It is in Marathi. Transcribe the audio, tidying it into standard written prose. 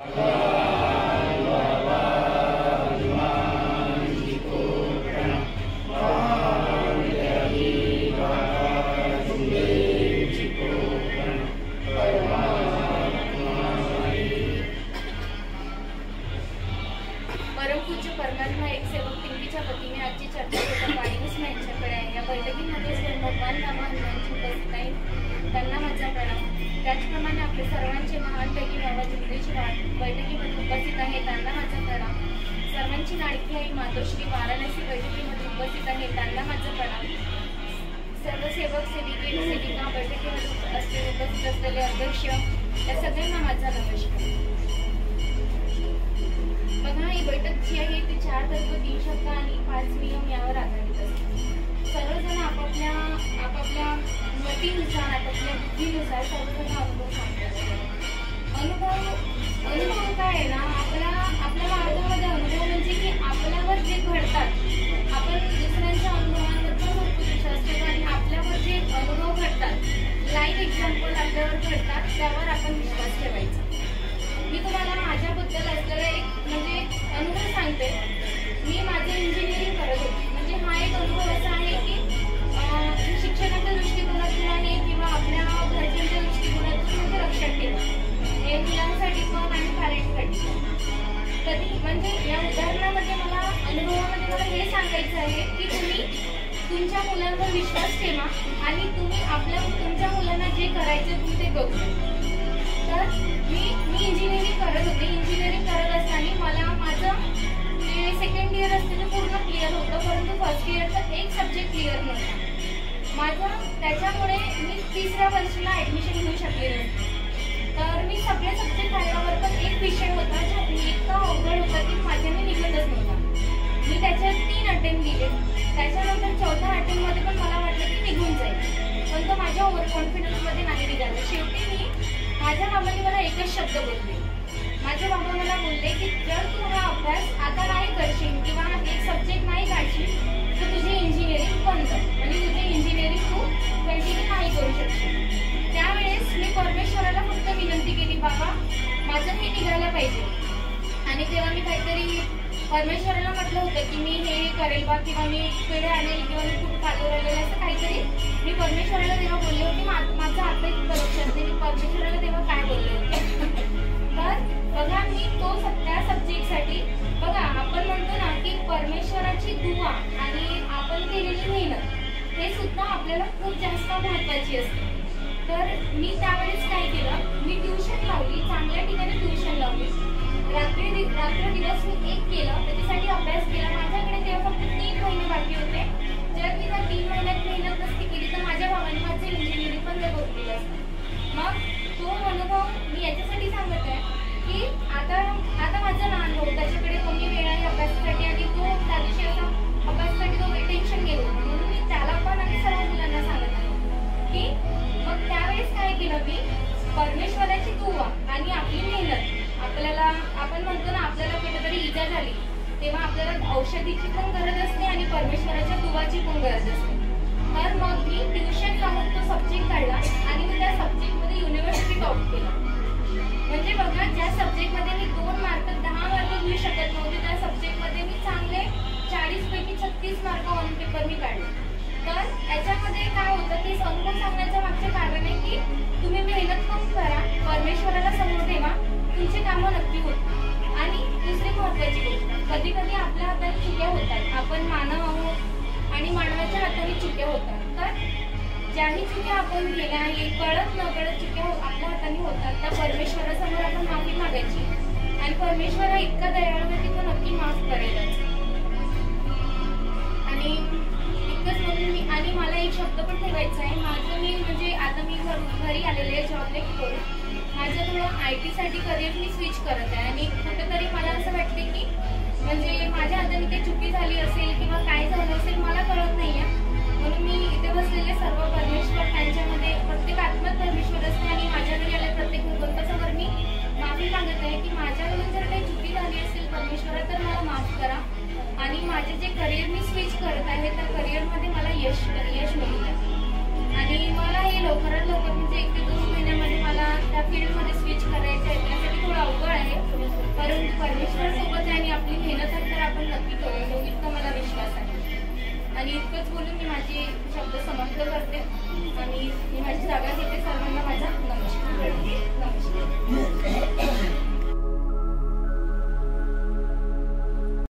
परमपूज्य परमात्मा एक सेवक पिंकीच्या वतीने आजची चर्चा वाढीकृष्ण यांच्याकडे आहे। या बैठकीमध्ये भगवान रामा हनुमानजी उपस्थित आहेत, त्यांना माझा प्रणाम। त्याचप्रमाणे आपले सर्वांचे महानपैकी बाबा जिंद्रीची बैठकीमध्ये उपस्थित आहे, त्यांना माझा प्रणाम। सर्वांची लाडकी आई मातोश्री वाराणसी बैठकीमध्ये उपस्थित आहे, त्यांना माझा प्रणाम। सर्व सेवक सेविका बैठकीमध्ये उपस्थित असलेले अध्यक्ष या सगळ्यांना माझा नमस्कार। बघा, ही बैठक जी आहे ती 4 तत्व 3 शब्द आणि 5 नियम यावर आधारित असते। सर्वजण आपापल्या मतीनुसार आपापल्या बुद्धीनुसार सर्वजण अनुभव सांगतात। अनुभव काय आहे ना, आपल्या मार्गामध्ये अनुभव म्हणजे की आपल्यावर जे घडतात, आपण दुसऱ्यांच्या अनुभवांबद्दल भरपूर विश्वास ठेवतो आणि आपल्यावर जे अनुभव घडतात, लाईव्ह एक्झाम्पल आपल्यावर घडतात, त्यावर आपण विश्वास ठेवायचा। मी तुम्हाला माझ्याबद्दल असलेला एक अनुभव सांगते। मी माझे इंजिनिअरिंग करत होते, म्हणजे हा एक अनुभव असा आहे की शिक्षणाच्या दृष्टिकोनातून आहे किंवा आपल्या घरच्यांच्या दृष्टिकोनातून म्हणजे लक्षात ठेवा, हे मुलांसाठी पण आणि पॅरेंट्ससाठी कधी म्हणजे या उदाहरणामध्ये अनुभवामध्ये मला हे सांगायचं आहे की तुम्ही तुमच्या मुलांवर विश्वास ठेवा आणि तुम्ही तुमच्या मुलांना जे करायचे तुम्ही ते करू। तर मी इंजिनिअरिंग करत होते। इंजिनिअरिंग करत असताना मला माझं जे सेकंड इयर असते ते पूर्ण क्लिअर होतं, परंतु फर्स्ट इयरचा एक सब्जेक्ट क्लिअर नव्हता माझा। त्याच्यामुळे मी 3ऱ्या वर्षाला ॲडमिशन घेऊ शकले नव्हते। तर मी सगळे सब्जेक्ट काढल्यावर पण एक विषय होता जो इतका अवघड होता की माझ्याने निघतच नव्हता। मी त्याच्यात 3 अटेम्प्ट दिले, त्याच्यानंतर 4थ्या अटेम्प्टमध्ये पण मला वाटलं की निघून जाईल, पण तो माझ्या ओव्हर कॉन्फिडन्समध्ये नाही निघाला। शेवटी माझ्या बाबांनी मला एकच शब्द बोलले। माझे बाबा मला बोलले की जर तू हा अभ्यास आता नाही करशील किंवा एक सब्जेक्ट नाही काढशील तर तुझी इंजिनिअरिंग बंद, म्हणजे तुझी इंजिनिअरिंग तू कंटिन्यू नाही करू शकशील। त्यावेळेस मी परमेश्वराला फक्त विनंती केली, बाबा माझं हे निघायला पाहिजे। आणि तेव्हा मी काहीतरी परमेश्वराला म्हटलं होतं की मी हे करेल बा, किंवा मी पेढे आणेल किंवा मी खूप खातो राहिलेलं, असं काहीतरी मी परमेश्वराला तेव्हा बोलले होते। माझं आता इतकं लक्षात नाही मी परमेश्वराला तेव्हा काय बोलले होते। तर बघा, मी त्या सब्जेक्टसाठी बघा आपण म्हणतो ना की परमेश्वराची दुआ आणि आपण केलेली मेहनत हे सुद्धा आपल्याला खूप जास्त महत्त्वाची असते। तर मी त्यावेळेस काय केलं, मी ट्युशन लावली, चांगल्या ठिकाणी ट्युशन लावली। रात्र दिवस मी एक केलं, त्याच्यासाठी अभ्यास केला। माझ्याकडे तेव्हा फक्त 3 महिने बाकी होते। जर मी त्या 3 महिन्यात मेहनत नसती केली तर माझ्या भावाने माझं इंजिनिअरिंग पण बघून दिलं असतं। मग तो अनुभव मी याच्यासाठी सांगत आहे की आता माझा लहान भाऊ, त्याच्याकडे कमी वेळ आहे अभ्यासासाठी आणि तो त्या दिवशी अभ्यासासाठी तो टेन्शन घेत होता, म्हणून मी त्याला पण आणि सर्व मुलांना सांगत आहे की मग त्यावेळेस काय केलं मी, परमेश्वराची दुआ आणि आपली मेहनत। आपण म्हणतो ना आपल्याला कुठेतरी इजा झाली तेव्हा आपल्याला औषधीची पण गरज असते आणि परमेश्वराच्या दुवाची पण गरज असते। तर मग मी ट्युशन लावून तो सब्जेक्ट काढला आणि मी त्या सब्जेक्टमध्ये युनिव्हर्सिटी टॉप केला। म्हणजे बघा, ज्या सब्जेक्टमध्ये मी 2 मार्क 10 मार्क घेऊ शकत नव्हते त्या सब्जेक्टमध्ये मी चांगले 40 पैकी 36 मार्क ऑन पेपर मी काढले। तर याच्यामध्ये काय होतं की अनुभव सांगण्याचं मागचं कारण आहे की तुम्ही मेहनत खूप करा, परमेश्वराला समोर ठेवा, तुमची कामं नक्की होतात। आणि दुसरी महत्त्वाची गोष्ट, कधी कधी आपल्या हाताने चुक्या होतात, आपण मानव आहोत आणि मानवाच्या हाताने चुक्या होतात। तर ज्याही चुक्या आपण केल्या हे कळत न कळत चुक्या आपल्या हाताने होतात, त्या परमेश्वरासमोर आपण माफी मागायची आणि परमेश्वर हा इतका दयाळू आहे की तो नक्की माफ करेलच। आणि इतकंच म्हणून मला एक शब्द पण ठेवायचा आहे, माझं मी म्हणजे आता मी घरी आलेले आहे जॉब करून, माझं थोडं IT साठी करिअर मी स्विच करत आहे आणि कुठेतरी मला असं वाटते की म्हणजे माझ्या हाताने काही चुकी झाली असेल किंवा काय झालं असेल मला कळत नाही आहे। म्हणून मी इथे बसलेले सर्व परमेश्वर, त्यांच्यामध्ये प्रत्येक आत्म्यात परमेश्वर असते आणि माझ्या घरी आल्या प्रत्येक भगवंतासमोर मी माफी मागत आहे की माझ्याकडून जर काही चुकी झाली असेल परमेश्वरा तर मला माफ करा आणि माझे जे करिअर मी स्विच करत आहे त्या करिअरमध्ये मला यश मिळू द्या। आणि मला हे लवकरात लवकर म्हणजे 1 ते 2 महिन्यामध्ये मला त्या फील्डमध्ये स्विच करायचं आहे, त्यासाठी थोडं अवघड आहे। आणि इतकंच बोलून मी माझे शब्द समाप्त करते आणि मी माझी जागा घेते. सर्वांना माझा नमस्कार.